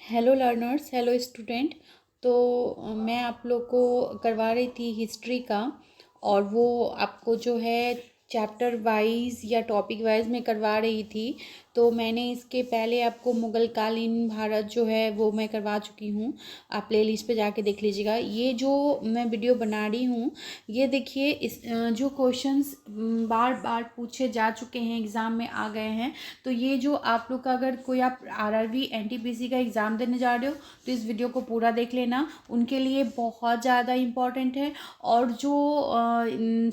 Hello learners, hello student. तो मैं आप लोग को करवा रही थी हिस्ट्री का। और वो आपको जो है चैप्टर वाइज या टॉपिक वाइज मैं करवा रही थी। तो मैंने इसके पहले आपको मुग़ल कालीन भारत जो है वो मैं करवा चुकी हूँ। आप प्लेलिस्ट पे जाके देख लीजिएगा। ये जो मैं वीडियो बना रही हूँ, ये देखिए इस जो क्वेश्चंस बार बार पूछे जा चुके हैं, एग्ज़ाम में आ गए हैं। तो ये जो आप लोग का, अगर कोई आप आरआरबी एनटीपीसी का एग्ज़ाम देने जा रहे हो तो इस वीडियो को पूरा देख लेना, उनके लिए बहुत ज़्यादा इम्पॉर्टेंट है। और जो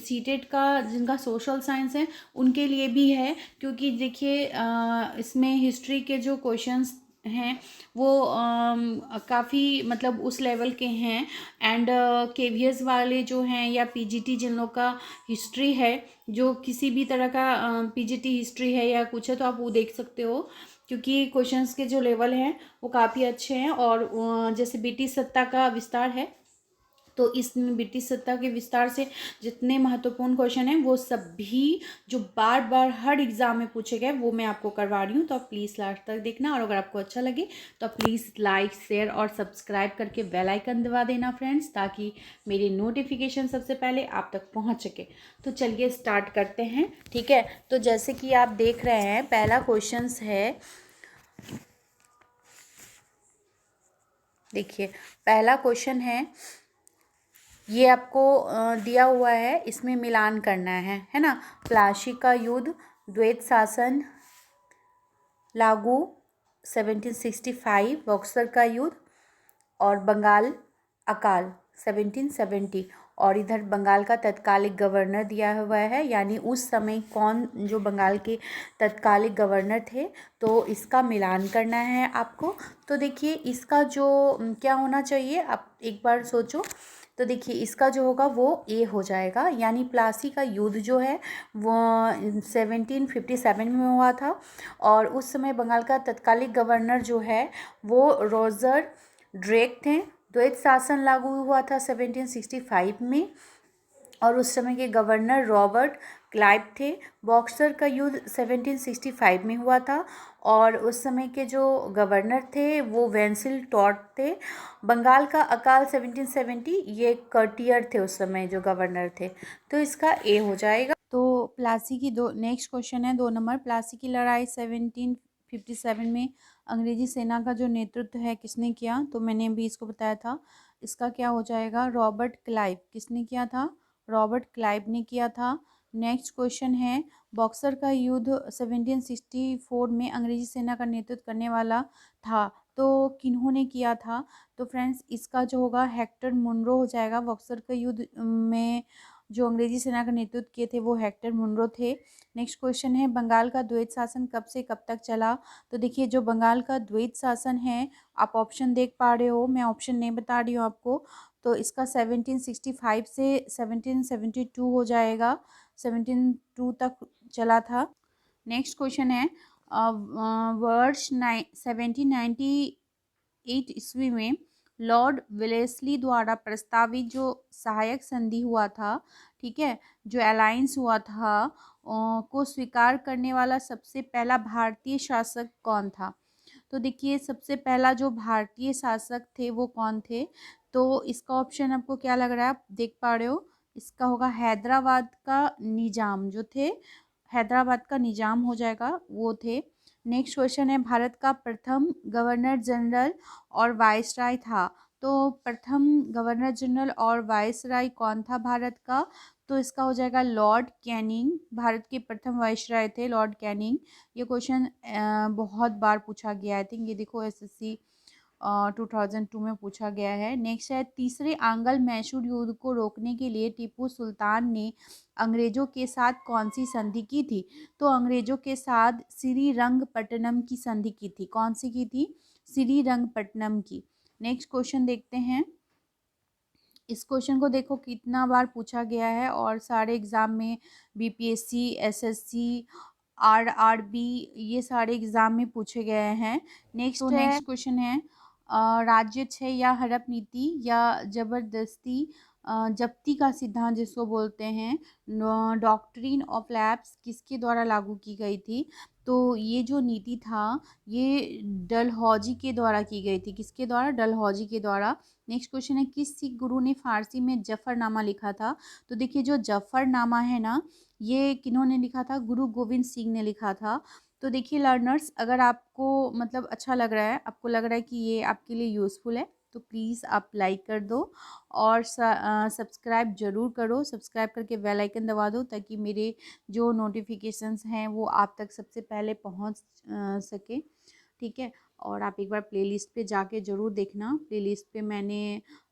सीटेट का जिनका सोशल साइंस है उनके लिए भी है, क्योंकि देखिए इसमें हिस्ट्री के जो क्वेश्चंस हैं वो काफ़ी मतलब उस लेवल के हैं। एंड केवीएस वाले जो हैं या पीजीटी जिन लोग का हिस्ट्री है, जो किसी भी तरह का पीजीटी हिस्ट्री है या कुछ है, तो आप वो देख सकते हो, क्योंकि क्वेश्चंस के जो लेवल हैं वो काफ़ी अच्छे हैं। और जैसे ब्रिटिश सत्ता का विस्तार है, तो इस ब्रिटिश सत्ता के विस्तार से जितने महत्वपूर्ण क्वेश्चन हैं वो सभी जो बार बार हर एग्ज़ाम में पूछे गए वो मैं आपको करवा रही हूँ। तो आप प्लीज़ लास्ट तक देखना, और अगर आपको अच्छा लगे तो आप प्लीज़ लाइक, शेयर और सब्सक्राइब करके बेल आइकन दबा देना फ्रेंड्स, ताकि मेरी नोटिफिकेशन सबसे पहले आप तक पहुँच सके। तो चलिए स्टार्ट करते हैं, ठीक है। तो जैसे कि आप देख रहे हैं, पहला क्वेश्चन है, देखिए पहला क्वेश्चन ये आपको दिया हुआ है, इसमें मिलान करना है ना। प्लासी का युद्ध, द्वैत शासन लागू 1765, बक्सर का युद्ध और बंगाल अकाल 1770। और इधर बंगाल का तत्कालिक गवर्नर दिया हुआ है, यानी उस समय कौन जो बंगाल के तत्कालिक गवर्नर थे। तो इसका मिलान करना है आपको। तो देखिए इसका जो क्या होना चाहिए, आप एक बार सोचो। तो देखिए इसका जो होगा वो ए हो जाएगा, यानी प्लासी का युद्ध जो है वो 1757 में हुआ था। और उस समय बंगाल का तत्कालिक गवर्नर जो है वो रोजर ड्रेक थे। द्वैत शासन लागू हुआ था 1765 में, और उस समय के गवर्नर रॉबर्ट क्लाइव थे। बॉक्सर का युद्ध 1765 में हुआ था, और उस समय के जो गवर्नर थे वो वेंसिल टॉट थे। बंगाल का अकाल 1770, ये कर्टियर थे उस समय जो गवर्नर थे। तो इसका ए हो जाएगा। तो प्लासी की दो नेक्स्ट क्वेश्चन है, 2 नंबर। प्लासी की लड़ाई 1757 में अंग्रेजी सेना का जो नेतृत्व है किसने किया, तो मैंने अभी इसको बताया था। इसका क्या हो जाएगा, रॉबर्ट क्लाइव। किसने किया था, रॉबर्ट क्लाइव ने किया था। नेक्स्ट क्वेश्चन है, बॉक्सर का युद्ध 1764 में अंग्रेजी सेना का नेतृत्व करने वाला था, तो किन्होंने किया था। तो फ्रेंड्स इसका जो होगा हेक्टर मुनरो हो जाएगा। बॉक्सर का युद्ध में जो अंग्रेजी सेना का नेतृत्व किए थे वो हेक्टर मुनरो थे। नेक्स्ट क्वेश्चन है, बंगाल का द्वैत शासन कब से कब तक चला। तो देखिए जो बंगाल का द्वैत शासन है, आप ऑप्शन देख पा रहे हो, मैं ऑप्शन नहीं बता रही हूँ आपको। तो इसका 1765 से 1772 हो जाएगा, 1772 तक चला था। नेक्स्ट क्वेश्चन है, वर्ष 1798 ईस्वी में लॉर्ड वेलेस्ली द्वारा प्रस्तावित जो सहायक संधि हुआ था, ठीक है, जो अलायंस हुआ था, को स्वीकार करने वाला सबसे पहला भारतीय शासक कौन था। तो देखिए सबसे पहला जो भारतीय शासक थे वो कौन थे। तो इसका ऑप्शन आपको क्या लग रहा है, आप देख पा रहे हो, इसका होगा हैदराबाद का निजाम जो थे, हैदराबाद का निजाम हो जाएगा, वो थे। नेक्स्ट क्वेश्चन है, भारत का प्रथम गवर्नर जनरल और वाइसराय था। तो प्रथम गवर्नर जनरल और वाइसराय कौन था भारत का, तो इसका हो जाएगा लॉर्ड कैनिंग। भारत के प्रथम वाइसराय थे लॉर्ड कैनिंग। ये क्वेश्चन बहुत बार पूछा गया, आई थिंक ये देखो एसएससी 2002 में पूछा गया है। नेक्स्ट है, तीसरे आंग्ल मैसूर युद्ध को रोकने के लिए टीपू सुल्तान ने अंग्रेजों के साथ कौन सी संधि की थी। तो अंग्रेजों के साथ श्रीरंगपट्टनम की संधि की थी। कौन सी की थी, श्रीरंगपट्टनम की। नेक्स्ट क्वेश्चन देखते हैं। इस क्वेश्चन को देखो कितना बार पूछा गया है, और सारे एग्जाम में बीपीएससी, एसएससी, आरआरबी, ये सारे एग्जाम में पूछे गए हैं। नेक्स्ट नेक्स्ट क्वेश्चन है, राज्य क्षय या हड़प नीति या जबरदस्ती जब्ती का सिद्धांत जिसको बोलते हैं, डॉक्ट्रिन ऑफ लैप्स, किसके द्वारा लागू की गई थी। तो ये जो नीति था ये डलहौजी के द्वारा की गई थी। किसके द्वारा? डलहौजी के द्वारा। नेक्स्ट क्वेश्चन है, किस सिख गुरु ने फारसी में जफरनामा लिखा था? तो देखिए जो जफरनामा है ना, ये किन्होंने लिखा था? गुरु गोविंद सिंह ने लिखा था। तो देखिए लर्नर्स, अगर आपको मतलब अच्छा लग रहा है, आपको लग रहा है कि ये आपके लिए यूज़फुल है, तो प्लीज़ आप लाइक कर दो और सब्सक्राइब ज़रूर करो। सब्सक्राइब करके बेल आइकन दबा दो ताकि मेरे जो नोटिफिकेशंस हैं वो आप तक सबसे पहले पहुंच सके। ठीक है, और आप एक बार प्लेलिस्ट पे जाके ज़रूर देखना। प्लेलिस्ट पे मैंने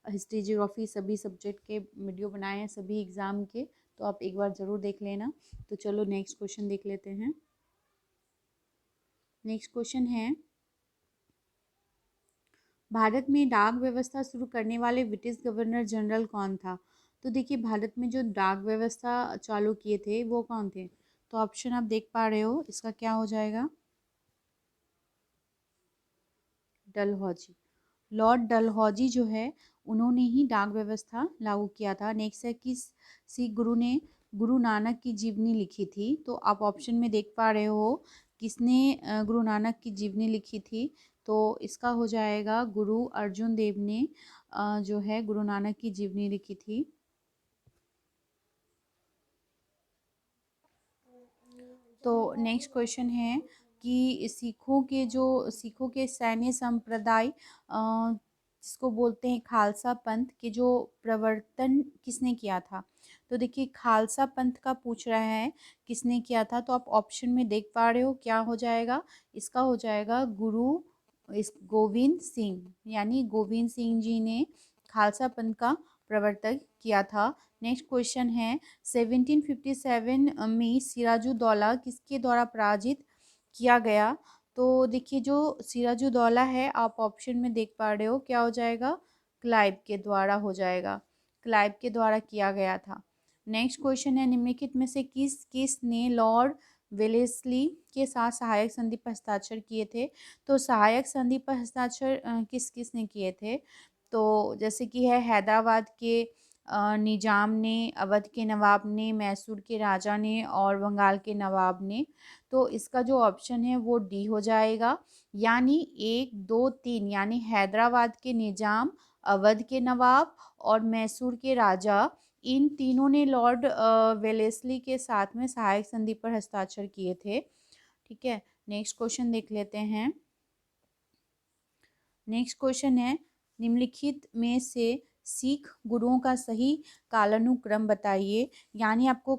हिस्ट्री ज्योग्राफी सभी सब्जेक्ट के वीडियो बनाए हैं, सभी एग्ज़ाम के, तो आप एक बार ज़रूर देख लेना। तो चलो नेक्स्ट क्वेश्चन देख लेते हैं। नेक्स्ट क्वेश्चन है, भारत में डाक व्यवस्था शुरू करने वाले ब्रिटिश गवर्नर जनरल कौन था? तो देखिए भारत में जो डाक व्यवस्था चालू किए थे वो कौन थे? तो ऑप्शन आप देख पा रहे हो, इसका क्या हो जाएगा? डलहौजी। लॉर्ड डलहौजी जो है उन्होंने ही डाक व्यवस्था लागू किया था। नेक्स्ट है, किस सिख गुरु ने गुरु नानक की जीवनी लिखी थी? तो आप ऑप्शन में देख पा रहे हो किसने गुरु नानक की जीवनी लिखी थी। तो इसका हो जाएगा गुरु अर्जुन देव ने जो है गुरु नानक की जीवनी लिखी थी। तो नेक्स्ट क्वेश्चन है कि सिखों के सैन्य संप्रदाय जिसको बोलते हैं खालसा पंथ के जो प्रवर्तन किसने किया था? तो देखिए खालसा पंथ का पूछ रहा है किसने किया था, तो आप ऑप्शन में देख पा रहे हो क्या हो जाएगा? इसका हो जाएगा गुरु इस गोविंद सिंह, यानी गोविंद सिंह जी ने खालसा पंथ का प्रवर्तन किया था। नेक्स्ट क्वेश्चन है, 1757 में सिराजुद्दौला किसके द्वारा पराजित किया गया? तो देखिए जो सिराजुद्दौला है, आप ऑप्शन में देख पा रहे हो क्या हो जाएगा? क्लाइव के द्वारा हो जाएगा। क्लाइव के द्वारा किया गया था। नेक्स्ट क्वेश्चन है, निम्नलिखित में से किस किस ने लॉर्ड वेलेस्ली के साथ सहायक संधि पर हस्ताक्षर किए थे? तो सहायक संधि पर हस्ताक्षर किस किस ने किए थे? तो जैसे कि है हैदराबाद के निजाम ने, अवध के नवाब ने, मैसूर के राजा ने और बंगाल के नवाब ने। तो इसका जो ऑप्शन है वो डी हो जाएगा, यानी 1 2 3, यानी हैदराबाद के निजाम, अवध के नवाब और मैसूर के राजा, इन तीनों ने लॉर्ड वेलेस्ली के साथ में सहायक संधि पर हस्ताक्षर किए थे। ठीक है, नेक्स्ट क्वेश्चन देख लेते हैं। नेक्स्ट क्वेश्चन है, निम्नलिखित में से सिख गुरुओं का सही कालानुक्रम बताइए, यानी आपको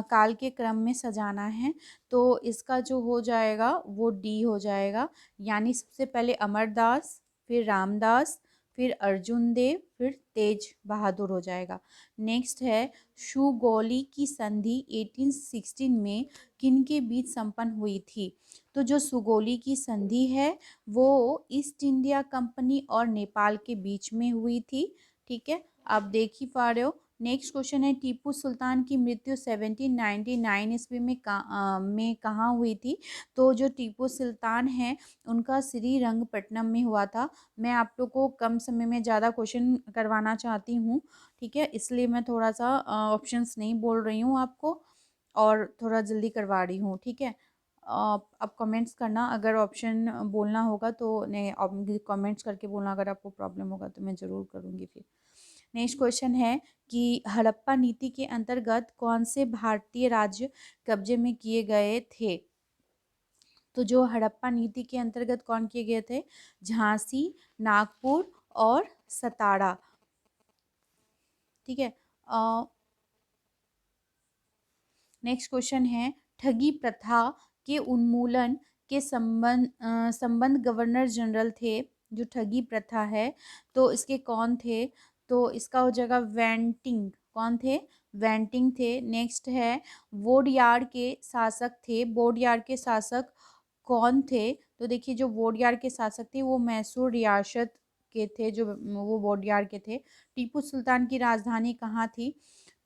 काल के क्रम में सजाना है। तो इसका जो हो जाएगा वो डी हो जाएगा, यानी सबसे पहले अमरदास, फिर रामदास, फिर अर्जुन देव, फिर तेज बहादुर हो जाएगा। नेक्स्ट है, सुगौली की संधि 1816 में किन के बीच संपन्न हुई थी? तो जो सुगौली की संधि है वो ईस्ट इंडिया कंपनी और नेपाल के बीच में हुई थी। ठीक है, आप देख ही पा रहे हो। नेक्स्ट क्वेश्चन है, टीपू सुल्तान की मृत्यु 1799 ईस्वी में कहाँ हुई थी? तो जो टीपू सुल्तान है उनका श्रीरंगपट्टनम में हुआ था। मैं आप लोग को कम समय में ज़्यादा क्वेश्चन करवाना चाहती हूँ, ठीक है, इसलिए मैं थोड़ा सा ऑप्शंस नहीं बोल रही हूँ आपको और थोड़ा जल्दी करवा रही हूँ। ठीक है, आप कमेंट्स करना अगर ऑप्शन बोलना होगा तो, नहीं कमेंट्स करके बोलना अगर आपको प्रॉब्लम होगा तो मैं ज़रूर करूँगी फिर। नेक्स्ट क्वेश्चन है कि हड़प्पा नीति के अंतर्गत कौन से भारतीय राज्य कब्जे में किए गए थे? तो जो हड़प्पा नीति के अंतर्गत कौन किए गए थे? झांसी, नागपुर और सतारा। ठीक है, नेक्स्ट क्वेश्चन है, ठगी प्रथा के उन्मूलन के संबंध गवर्नर जनरल थे। जो ठगी प्रथा है तो इसके कौन थे? तो इसका हो जाएगा वेंटिंग। कौन थे? वेंटिंग थे। नेक्स्ट है, वोडयार के शासक थे। वोडयार के शासक कौन थे? तो देखिए जो वोडयार के शासक थे वो मैसूर रियासत के थे, जो वो वोडयार के थे। टीपू सुल्तान की राजधानी कहाँ थी?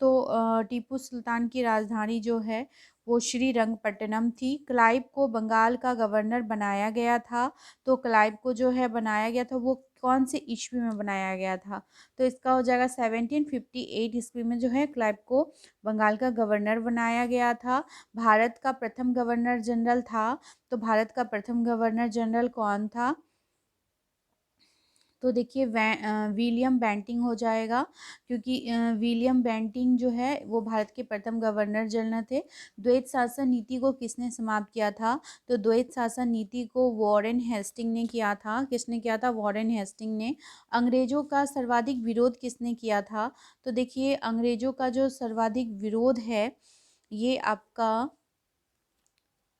तो टीपू सुल्तान की राजधानी जो है वो श्रीरंगपट्टनम थी। क्लाइव को बंगाल का गवर्नर बनाया गया था। तो क्लाइव को जो है बनाया गया था वो कौन से ईस्वी में बनाया गया था? तो इसका हो जाएगा 1758 ईस्वी में जो है क्लाइव को बंगाल का गवर्नर बनाया गया था। भारत का प्रथम गवर्नर जनरल था। तो भारत का प्रथम गवर्नर जनरल कौन था? तो देखिए विलियम बेंटिंग हो जाएगा, क्योंकि विलियम बेंटिंग जो है वो भारत के प्रथम गवर्नर जनरल थे। द्वैत शासन नीति को किसने समाप्त किया था? तो द्वैत शासन नीति को वॉरेन हेस्टिंग ने किया था। किसने किया था? वॉरेन हेस्टिंग ने। अंग्रेजों का सर्वाधिक विरोध किसने किया था? तो देखिए अंग्रेजों का जो सर्वाधिक विरोध है ये आपका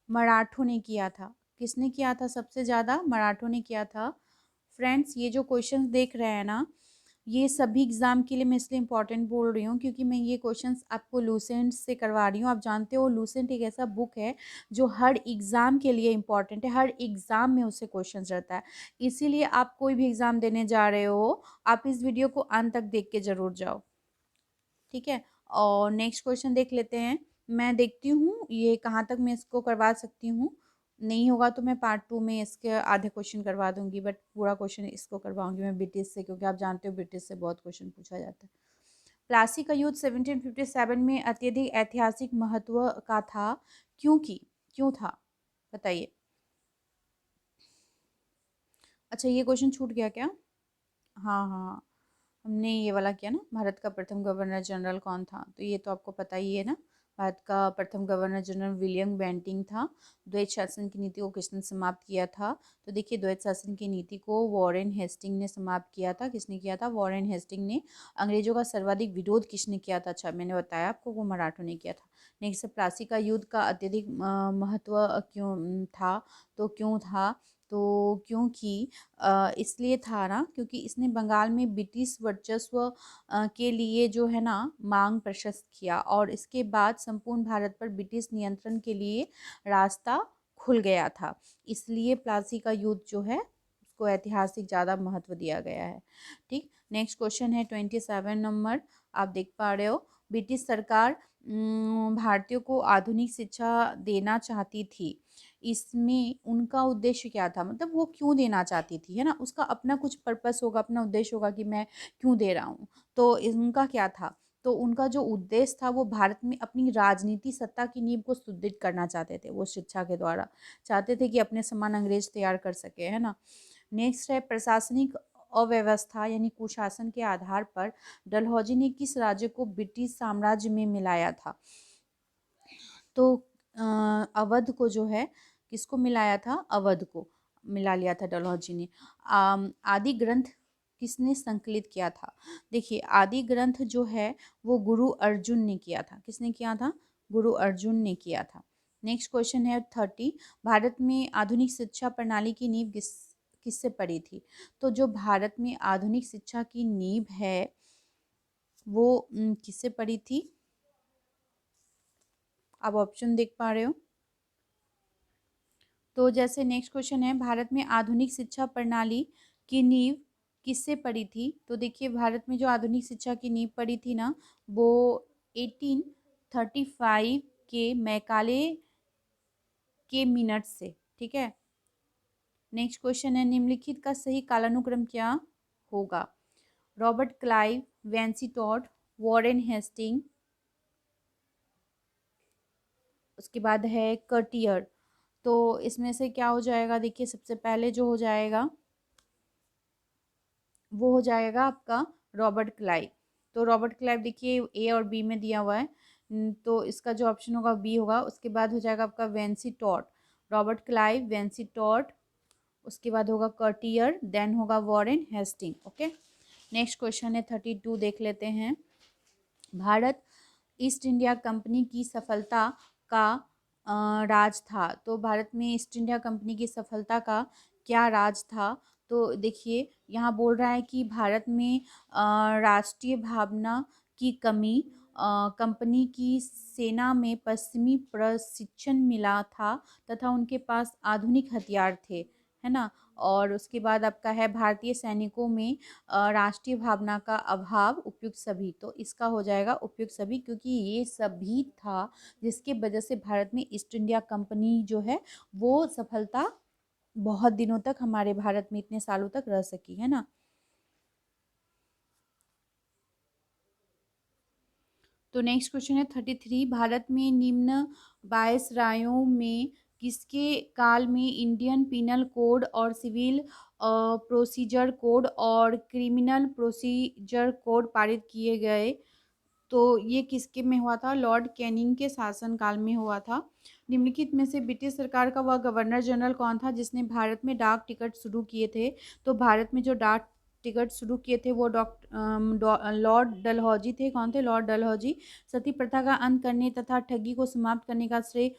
मराठों ने किया था। किसने किया था? सबसे ज़्यादा मराठों ने किया था। फ्रेंड्स ये जो क्वेश्चंस देख रहे हैं ना, ये सभी एग्ज़ाम के लिए मैं इसलिए इम्पॉर्टेंट बोल रही हूँ क्योंकि मैं ये क्वेश्चंस आपको लूसेंट से करवा रही हूँ। आप जानते हो लूसेंट एक ऐसा बुक है जो हर एग्ज़ाम के लिए इम्पॉर्टेंट है, हर एग्ज़ाम में उससे क्वेश्चंस रहता है। इसीलिए आप कोई भी एग्ज़ाम देने जा रहे हो, आप इस वीडियो को अंत तक देख के ज़रूर जाओ, ठीक है। और नेक्स्ट क्वेश्चन देख लेते हैं। मैं देखती हूँ ये कहाँ तक मैं इसको करवा सकती हूँ। नहीं होगा तो मैं पार्ट 2 में इसके आधे क्वेश्चन करवा दूंगी, बट पूरा क्वेश्चन इसको करवाऊंगी मैं ब्रिटिश से, क्योंकि आप जानते हो ब्रिटिश से बहुत क्वेश्चन पूछा जाता है। प्लासी का युद्ध 1757 में अत्यधिक ऐतिहासिक महत्व का था, क्योंकि क्यों था बताइए। अच्छा ये क्वेश्चन छूट गया क्या? हाँ हाँ, हमने ये वाला किया ना, भारत का प्रथम गवर्नर जनरल कौन था? तो ये तो आपको पता ही है ना, भारत का प्रथम गवर्नर जनरल विलियम बेंटिंग था। द्वैत शासन की नीति को किसने समाप्त किया था? तो देखिए द्वैत शासन की नीति को वॉरेन हेस्टिंग ने समाप्त किया था। किसने किया था? वॉरेन हेस्टिंग ने। अंग्रेजों का सर्वाधिक विरोध किसने किया था? अच्छा मैंने बताया आपको, वो मराठों ने किया था। नेक्स्ट प्लासी का युद्ध का अत्यधिक महत्व क्यों था? तो क्यों था? तो क्योंकि इसलिए था ना, क्योंकि इसने बंगाल में ब्रिटिश वर्चस्व के लिए जो है ना मांग प्रशस्त किया, और इसके बाद संपूर्ण भारत पर ब्रिटिश नियंत्रण के लिए रास्ता खुल गया था। इसलिए प्लासी का युद्ध जो है उसको ऐतिहासिक ज़्यादा महत्व दिया गया है। ठीक, नेक्स्ट क्वेश्चन है 27 नंबर, आप देख पा रहे हो। ब्रिटिश सरकार भारतीयों को आधुनिक शिक्षा देना चाहती थी। इसमें उनका उद्देश्य क्या था? मतलब वो क्यों देना चाहती थी, है ना, उसका अपना कुछ पर्पस होगा, अपना उद्देश्य होगा कि मैं क्यों दे रहा हूँ। तो उनका क्या था? तो उनका जो उद्देश्य था वो भारत में अपनी राजनीति सत्ता की नींव को सुदृढ़ करना चाहते थे। वो शिक्षा के द्वारा चाहते थे कि अपने समान अंग्रेज तैयार कर सके, है ना। नेक्स्ट है प्रशासनिक अव्यवस्था यानी कुशासन के आधार पर डलहौजी ने किस राज्य को ब्रिटिश साम्राज्य में मिलाया था? तो अवध को जो है किसको मिलाया था? अवध को मिला लिया था डलहौजी ने। आदि ग्रंथ किसने संकलित किया था? देखिए आदि ग्रंथ जो है वो गुरु अर्जुन ने किया था। किसने किया था? गुरु अर्जुन ने किया था। नेक्स्ट क्वेश्चन है 30, भारत में आधुनिक शिक्षा प्रणाली की नींव किससे पड़ी थी? तो जो भारत में आधुनिक शिक्षा की नींव है वो किससे पड़ी थी? आप ऑप्शन देख पा रहे हो। तो जैसे नेक्स्ट क्वेश्चन है, भारत में आधुनिक शिक्षा प्रणाली की नींव किससे पड़ी थी? तो देखिए भारत में जो आधुनिक शिक्षा की नींव पड़ी थी ना वो 1835 के मैकाले के मिनट से, ठीक है। नेक्स्ट क्वेश्चन है, निम्नलिखित का सही कालानुक्रम क्या होगा? Robert Clive, Vansittart, Warren Hasting, उसके बाद है कर्टियर। तो इसमें से क्या हो जाएगा? देखिए सबसे पहले जो हो जाएगा वो हो जाएगा आपका रॉबर्ट क्लाइव। तो रॉबर्ट क्लाइव देखिए ए और बी में दिया हुआ है, तो इसका जो ऑप्शन होगा बी होगा। उसके बाद हो जाएगा आपका Vansittart, Robert Clive, Vansittart, उसके बाद होगा कर्टियर, देन होगा Warren Hastings. Okay, next question है 32, देख लेते हैं। भारत ईस्ट इंडिया कंपनी की सफलता का राज था। तो भारत में ईस्ट इंडिया कंपनी की सफलता का क्या राज था? तो देखिए यहाँ बोल रहा है कि भारत में राष्ट्रीय भावना की कमी, कंपनी की सेना में पश्चिमी प्रशिक्षण मिला था तथा उनके पास आधुनिक हथियार थे, है ना, और उसके बाद आपका है भारतीय सैनिकों में राष्ट्रीय भावना का अभाव, उपयुक्त सभी। तो इसका हो जाएगा उपयुक्त सभी, क्योंकि ये सभी था जिसके वजह से भारत में ईस्ट इंडिया कंपनी जो है वो सफलता बहुत दिनों तक हमारे भारत में इतने सालों तक रह सकी, है ना। तो नेक्स्ट क्वेश्चन है 33, भारत में निम्न वायसरायों में किसके काल में इंडियन पिनल कोड और सिविल प्रोसीजर कोड और क्रिमिनल प्रोसीजर कोड पारित किए गए? तो ये किसके में हुआ था? लॉर्ड कैनिंग के शासनकाल में हुआ था। निम्नलिखित में से ब्रिटिश सरकार का वह गवर्नर जनरल कौन था जिसने भारत में डाक टिकट शुरू किए थे? तो भारत में जो डाक टिकट शुरू किए थे वो लॉर्ड डलहौजी थे। कौन थे? लॉर्ड डलहौजी। सती प्रथा का अंत करने तथा ठगी को समाप्त करने का श्रेय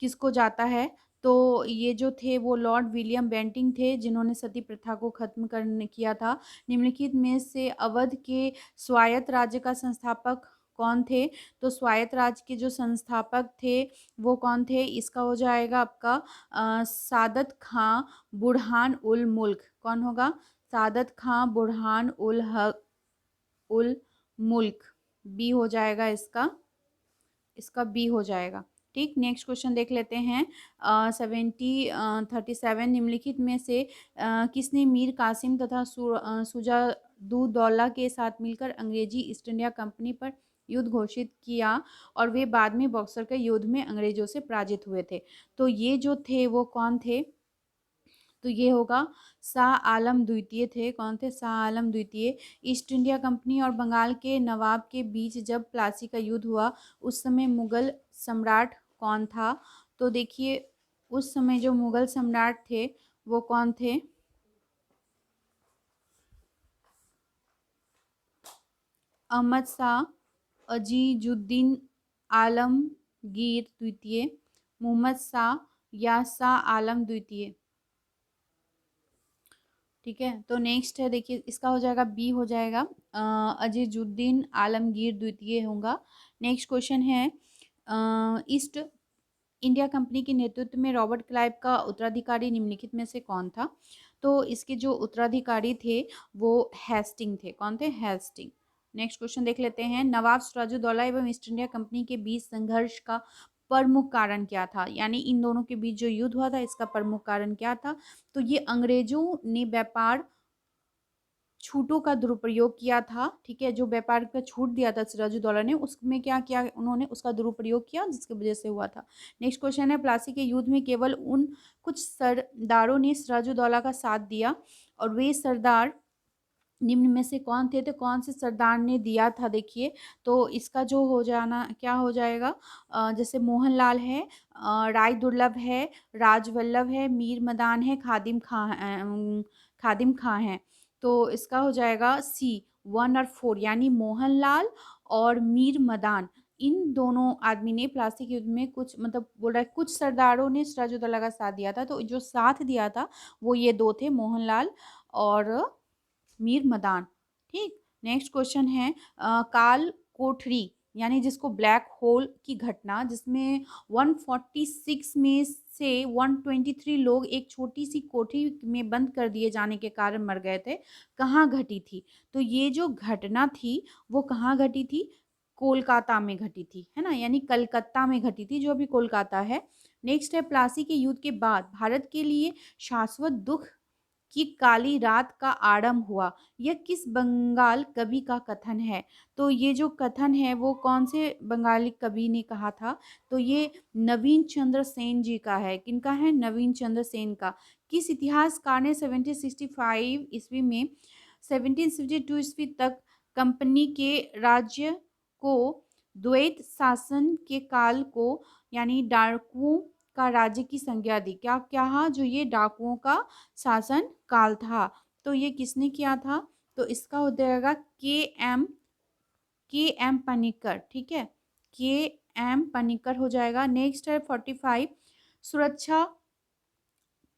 किसको जाता है? तो ये जो थे वो लॉर्ड विलियम बेंटिंग थे, जिन्होंने सती प्रथा को खत्म करने किया था। निम्नलिखित में से अवध के स्वायत्त राज्य का संस्थापक कौन थे? तो स्वायत्त राज्य के जो संस्थापक थे वो कौन थे? इसका हो जाएगा आपका सादत खां बुरहान उल मुल्क। कौन होगा? सादत खां बुरहान उल हक उल मुल्क। बी हो जाएगा इसका, इसका बी हो जाएगा। ठीक, नेक्स्ट क्वेश्चन देख लेते हैं। 37 निम्नलिखित में से किसने मीर कासिम तथा सुजादुद्दौला के साथ मिलकर अंग्रेजी ईस्ट इंडिया कंपनी पर युद्ध घोषित किया और वे बाद में बक्सर के युद्ध में अंग्रेजों से पराजित हुए थे? तो ये जो थे वो कौन थे? तो ये होगा शाह आलम द्वितीय थे। कौन थे? शाह आलम द्वितीय। ईस्ट इंडिया कंपनी और बंगाल के नवाब के बीच जब प्लासी का युद्ध हुआ उस समय मुगल सम्राट कौन था? तो देखिए उस समय जो मुगल सम्राट थे वो कौन थे? अहमद शाह अजीजुद्दीन आलमगीर द्वितीय, मोहम्मद शाह या शाह आलम द्वितीय। ठीक है, तो नेक्स्ट है देखिए, इसका हो जाएगा बी हो जाएगा, अजीजुद्दीन आलमगीर द्वितीय होगा। नेक्स्ट क्वेश्चन है ईस्ट इंडिया कंपनी के नेतृत्व में रॉबर्ट क्लाइव का उत्तराधिकारी निम्नलिखित में से कौन था? तो इसके जो उत्तराधिकारी थे वो हेस्टिंग थे। कौन थे? हेस्टिंग। नेक्स्ट क्वेश्चन देख लेते हैं। नवाब सिराजुद्दौला एवं ईस्ट इंडिया कंपनी के बीच संघर्ष का प्रमुख कारण क्या था? यानी इन दोनों के बीच जो युद्ध हुआ था इसका प्रमुख कारण क्या था? तो ये अंग्रेजों ने व्यापार छूटों का दुरुपयोग किया था। ठीक है, जो व्यापार का छूट दिया था सिराजुद्दौला ने उसमें क्या किया उन्होंने? उसका दुरुपयोग किया जिसकी वजह से हुआ था। नेक्स्ट क्वेश्चन है प्लासी के युद्ध में केवल उन कुछ सरदारों ने सिराजुद्दौला का साथ दिया और वे सरदार निम्न में से कौन थे? तो कौन से सरदार ने दिया था? देखिए, तो इसका जो हो जाना क्या हो जाएगा, जैसे मोहनलाल है, राय दुर्लभ है, राजवल्लभ है, मीर मदान है, खादिम खां है। तो इसका हो जाएगा सी 1 और 4, यानी मोहनलाल और मीर मदान। इन दोनों आदमी ने प्लासी के युद्ध में कुछ मतलब बोल रहा है कुछ सरदारों ने सिराजुद्दौला का साथ दिया था। तो जो साथ दिया था वो ये दो थे, मोहनलाल और मीर मदान। ठीक, नेक्स्ट क्वेश्चन है काल कोठरी यानी जिसको ब्लैक होल की घटना जिसमें 146 में से 123 लोग एक छोटी सी कोठरी में बंद कर दिए जाने के कारण मर गए थे, कहाँ घटी थी? तो ये जो घटना थी वो कहाँ घटी थी? कोलकाता में घटी थी, है ना, यानी कलकत्ता में घटी थी जो अभी कोलकाता है। नेक्स्ट है प्लासी के युद्ध के बाद भारत के लिए शाश्वत दुख कि काली रात का आरंभ हुआ, यह किस बंगाल कवि का कथन है? तो ये जो कथन है वो कौन से बंगाली कवि ने कहा था? तो ये नवीन चंद्र सेन जी का है। किनका है? नवीन चंद्र सेन का। किस इतिहासकार ने 1765 ईस्वी में 1762 ईस्वी तक कंपनी के राज्य को द्वैत शासन के काल को यानी डाकुओं का राज्य की संज्ञा दी? क्या क्या? जो ये डाकुओं का शासन काल था। तो ये किसने किया था? तो इसका हो जाएगा के एम पनिकर। ठीक है, के एम पनिकर हो जाएगा। नेक्स्ट है 45 सुरक्षा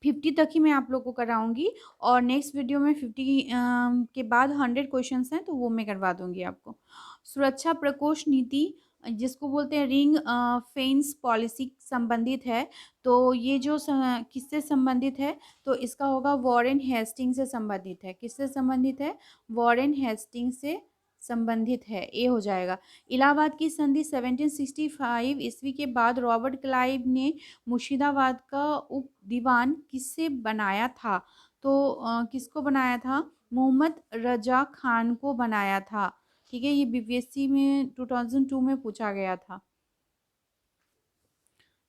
50 तक ही मैं आप लोग को कराऊंगी और नेक्स्ट वीडियो में 50 के बाद 100 क्वेश्चंस हैं तो वो मैं करवा दूंगी आपको। सुरक्षा प्रकोष्ठ नीति जिसको बोलते हैं रिंग फेंस पॉलिसी संबंधित है। तो ये जो किससे संबंधित है, तो इसका होगा वॉरेन हेस्टिंग से संबंधित है। किससे संबंधित है, वॉरेन हेस्टिंग से संबंधित है, ये हो जाएगा। इलाहाबाद की संधि 1765 ईस्वी के बाद रॉबर्ट क्लाइव ने मुर्शिदाबाद का उप दीवान किससे बनाया था, तो किसको बनाया था, मोहम्मद रजा खान को बनाया था। ठीक है, ये बीपीएससी में 2002 में पूछा गया था।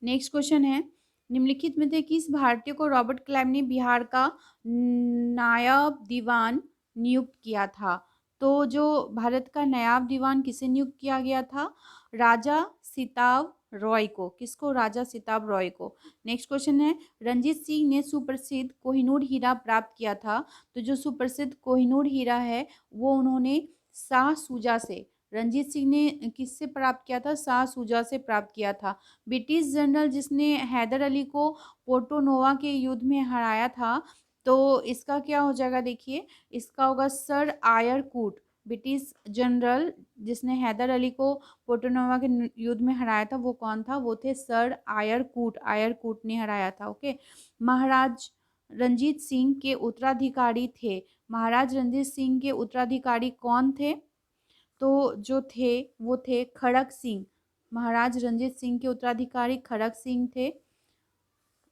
नेक्स्ट क्वेश्चन है, निम्नलिखित में से किस भारतीय को रॉबर्ट क्लाइव ने बिहार का नायब दीवान नियुक्त किया था, तो जो भारत का नायब दीवान किसे नियुक्त किया गया था, राजा सिताव रॉय को। किसको, राजा सिताव रॉय को। नेक्स्ट क्वेश्चन है, रंजीत सिंह ने सुप्रसिद्ध कोहिनूर हीरा प्राप्त किया था, तो जो सुप्रसिद्ध कोहिनूर हीरा है वो उन्होंने शाह सूजा से, रंजीत सिंह ने किससे प्राप्त किया था, शाह सूजा से प्राप्त किया था। ब्रिटिश जनरल जिसने हैदर अली को पोर्टो नोवा के युद्ध में हराया था, तो इसका क्या हो जाएगा, देखिए इसका होगा सर आयर कूट। ब्रिटिश जनरल जिसने हैदर अली को पोर्टो नोवा के युद्ध में हराया था वो कौन था, वो थे सर आयर कूट। आयर कूट ने हराया था। ओके, महाराज रंजीत सिंह के उत्तराधिकारी थे। महाराज रंजीत सिंह के उत्तराधिकारी कौन थे, तो जो थे वो थे खड़क सिंह। महाराज रंजीत सिंह के उत्तराधिकारी खड़क सिंह थे।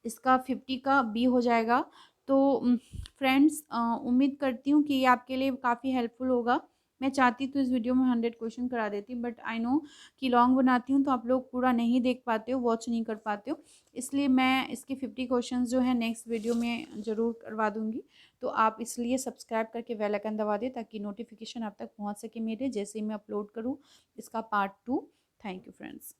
इसका 50 का बी हो जाएगा। तो फ्रेंड्स, उम्मीद करती हूँ कि ये आपके लिए काफ़ी हेल्पफुल होगा। मैं चाहती तो इस वीडियो में 100 क्वेश्चन करा देती, बट आई नो कि लॉन्ग बनाती हूँ तो आप लोग पूरा नहीं देख पाते हो, वॉच नहीं कर पाते हो, इसलिए मैं इसके 50 क्वेश्चन जो है नेक्स्ट वीडियो में ज़रूर करवा दूँगी। तो आप इसलिए सब्सक्राइब करके बेल आइकन दबा दें ताकि नोटिफिकेशन आप तक पहुँच सके मेरे, जैसे ही मैं अपलोड करूँ इसका पार्ट 2। Thank you friends.